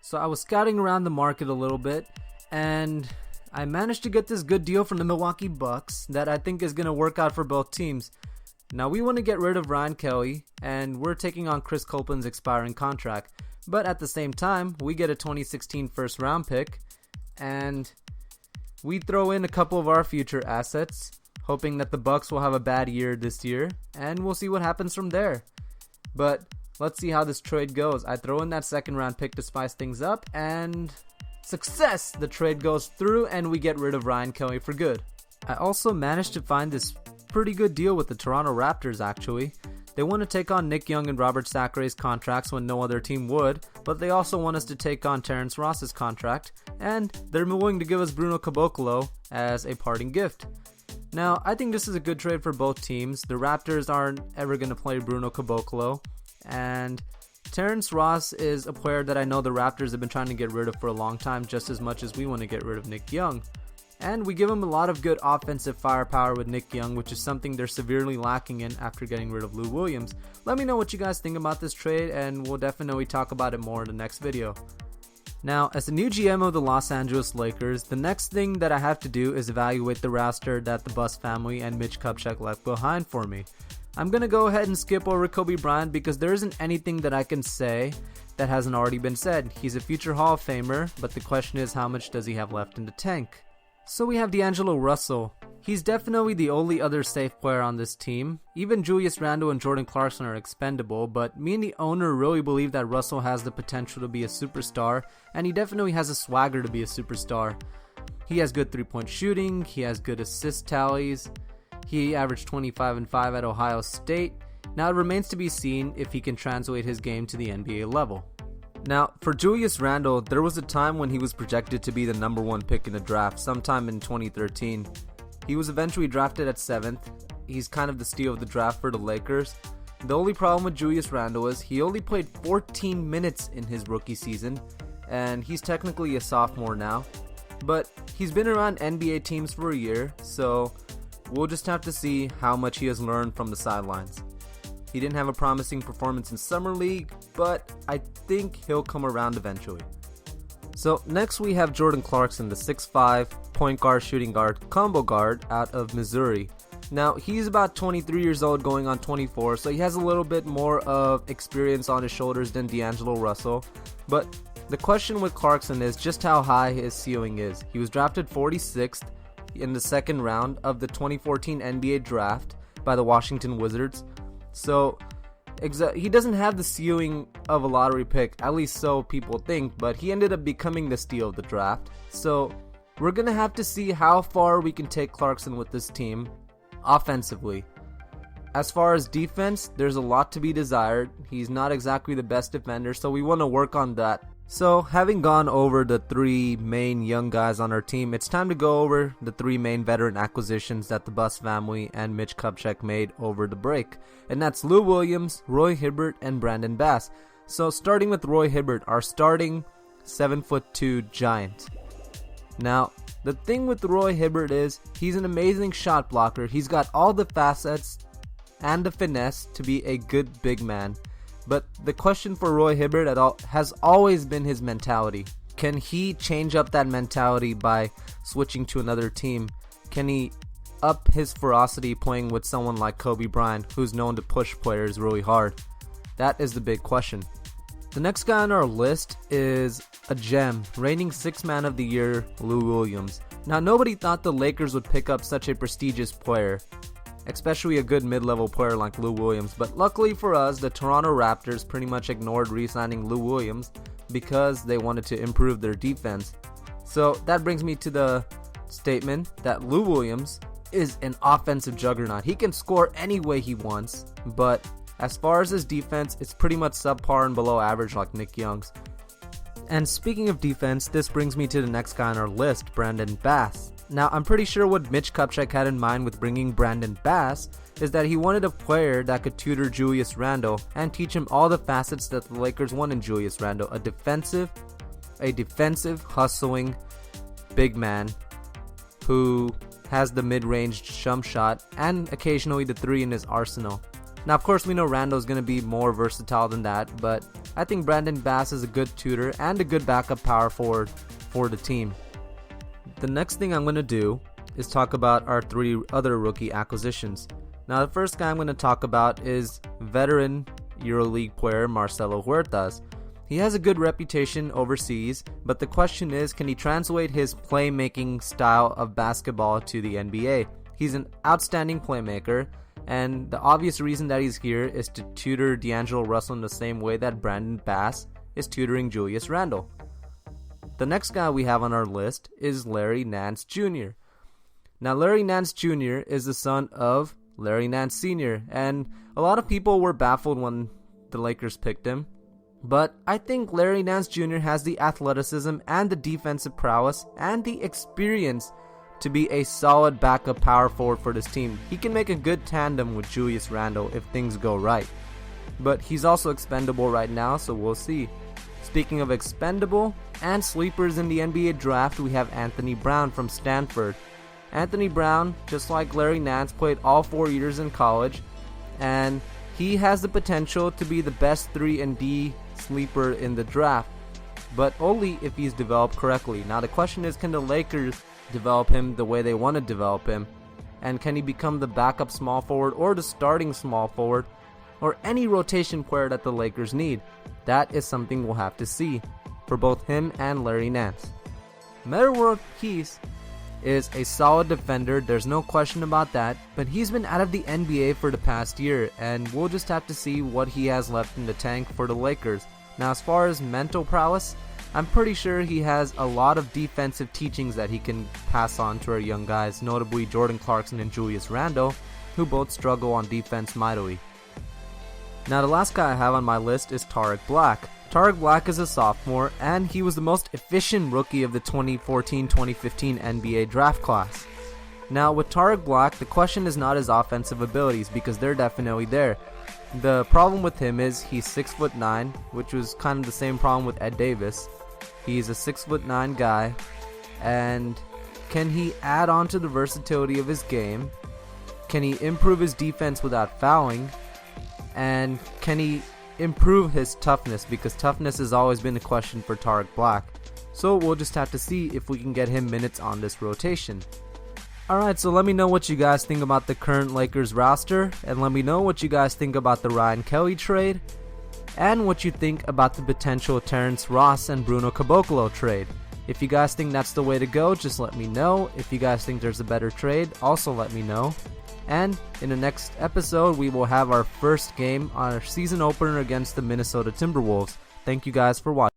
So I was scouting around the market a little bit, and I managed to get this good deal from the Milwaukee Bucks that I think is going to work out for both teams. Now we want to get rid of Ryan Kelly, and we're taking on Chris Copeland's expiring contract. But at the same time, we get a 2016 first round pick, and we throw in a couple of our future assets, hoping that the Bucks will have a bad year this year, and we'll see what happens from there. But let's see how this trade goes. I throw in that second round pick to spice things up, and success! The trade goes through, and we get rid of Ryan Kelly for good. I also managed to find this pretty good deal with the Toronto Raptors, actually. They want to take on Nick Young and Robert Sacre's contracts when no other team would, but they also want us to take on Terrence Ross's contract, and they're willing to give us Bruno Caboclo as a parting gift. Now, I think this is a good trade for both teams. The Raptors aren't ever going to play Bruno Caboclo, and Terrence Ross is a player that I know the Raptors have been trying to get rid of for a long time, just as much as we want to get rid of Nick Young. And we give them a lot of good offensive firepower with Nick Young, which is something they're severely lacking in after getting rid of Lou Williams. Let me know what you guys think about this trade, and we'll definitely talk about it more in the next video. Now, as the new GM of the Los Angeles Lakers, the next thing that I have to do is evaluate the roster that the Buss family and Mitch Kupchak left behind for me. I'm going to go ahead and skip over Kobe Bryant because there isn't anything that I can say that hasn't already been said. He's a future Hall of Famer, but the question is, how much does he have left in the tank? So we have D'Angelo Russell. He's definitely the only other safe player on this team. Even Julius Randle and Jordan Clarkson are expendable, but me and the owner really believe that Russell has the potential to be a superstar, and he definitely has a swagger to be a superstar. He has good three-point shooting, he has good assist tallies, he averaged 25 and 5 at Ohio State. Now it remains to be seen if he can translate his game to the NBA level. Now, for Julius Randle, there was a time when he was projected to be the number 1 pick in the draft, sometime in 2013. He was eventually drafted at 7th. He's kind of the steal of the draft for the Lakers. The only problem with Julius Randle is he only played 14 minutes in his rookie season, and he's technically a sophomore now. But he's been around NBA teams for a year, so we'll just have to see how much he has learned from the sidelines. He didn't have a promising performance in Summer League, but I think he'll come around eventually. So next we have Jordan Clarkson, the 6'5", point guard, shooting guard, combo guard out of Missouri. Now he's about 23 years old going on 24, so he has a little bit more of experience on his shoulders than D'Angelo Russell. But the question with Clarkson is just how high his ceiling is. He was drafted 46th in the second round of the 2014 NBA draft by the Washington Wizards. So he doesn't have the ceiling of a lottery pick, at least so people think, but he ended up becoming the steal of the draft. So we're going to have to see how far we can take Clarkson with this team offensively. As far as defense, there's a lot to be desired. He's not exactly the best defender, so we want to work on that. So having gone over the 3 main young guys on our team, it's time to go over the 3 main veteran acquisitions that the Buss family and Mitch Kupchak made over the break. And that's Lou Williams, Roy Hibbert, and Brandon Bass. So starting with Roy Hibbert, our starting 7'2" giant. Now, the thing with Roy Hibbert is he's an amazing shot blocker. He's got all the facets and the finesse to be a good big man. But the question for Roy Hibbert has always been his mentality. Can he change up that mentality by switching to another team? Can he up his ferocity playing with someone like Kobe Bryant, who's known to push players really hard? That is the big question. The next guy on our list is a gem, reigning 6th man of the year, Lou Williams. Now, nobody thought the Lakers would pick up such a prestigious player, especially a good mid-level player like Lou Williams, but luckily for us, the Toronto Raptors pretty much ignored re-signing Lou Williams because they wanted to improve their defense. So that brings me to the statement that Lou Williams is an offensive juggernaut. He can score any way he wants, but as far as his defense, it's pretty much subpar and below average like Nick Young's. And speaking of defense, this brings me to the next guy on our list, Brandon Bass. Now, I'm pretty sure what Mitch Kupchak had in mind with bringing Brandon Bass is that he wanted a player that could tutor Julius Randle and teach him all the facets that the Lakers want in Julius Randle. A defensive, hustling big man who has the mid-range jump shot and occasionally the 3 in his arsenal. Now, of course, we know Randle's going to be more versatile than that, but I think Brandon Bass is a good tutor and a good backup power forward for the team. The next thing I'm going to do is talk about our 3 other rookie acquisitions. Now, the first guy I'm going to talk about is veteran EuroLeague player Marcelo Huertas. He has a good reputation overseas, but the question is, can he translate his playmaking style of basketball to the NBA? He's an outstanding playmaker, and the obvious reason that he's here is to tutor D'Angelo Russell in the same way that Brandon Bass is tutoring Julius Randle. The next guy we have on our list is Larry Nance Jr. Now, Larry Nance Jr. is the son of Larry Nance Sr., and a lot of people were baffled when the Lakers picked him. But I think Larry Nance Jr. has the athleticism and the defensive prowess and the experience to be a solid backup power forward for this team. He can make a good tandem with Julius Randle if things go right. But he's also expendable right now, so we'll see. Speaking of expendable and sleepers in the NBA draft, we have Anthony Brown from Stanford. Anthony Brown, just like Larry Nance, played all 4 years in college, and he has the potential to be the best 3-and-D sleeper in the draft, but only if he's developed correctly. Now the question is, can the Lakers develop him the way they want to develop him? And can he become the backup small forward or the starting small forward or any rotation player that the Lakers need? That is something we'll have to see for both him and Larry Nance. Metta World Peace is a solid defender, there's no question about that, but he's been out of the NBA for the past year, and we'll just have to see what he has left in the tank for the Lakers. Now, as far as mental prowess, I'm pretty sure he has a lot of defensive teachings that he can pass on to our young guys, notably Jordan Clarkson and Julius Randle, who both struggle on defense mightily. Now, the last guy I have on my list is Tariq Black. Tariq Black is a sophomore, and he was the most efficient rookie of the 2014-2015 NBA draft class. Now, with Tariq Black, the question is not his offensive abilities, because they're definitely there. The problem with him is he's 6'9", which was kind of the same problem with Ed Davis. He's a 6'9" guy, and can he add on to the versatility of his game? Can he improve his defense without fouling? And can he improve his toughness, because toughness has always been a question for Tariq Black. So we'll just have to see if we can get him minutes on this rotation. Alright, so let me know what you guys think about the current Lakers roster, and let me know what you guys think about the Ryan Kelly trade, and what you think about the potential Terrence Ross and Bruno Caboclo trade. If you guys think that's the way to go, just let me know. If you guys think there's a better trade, also let me know. And in the next episode, we will have our first game on our season opener against the Minnesota Timberwolves. Thank you guys for watching.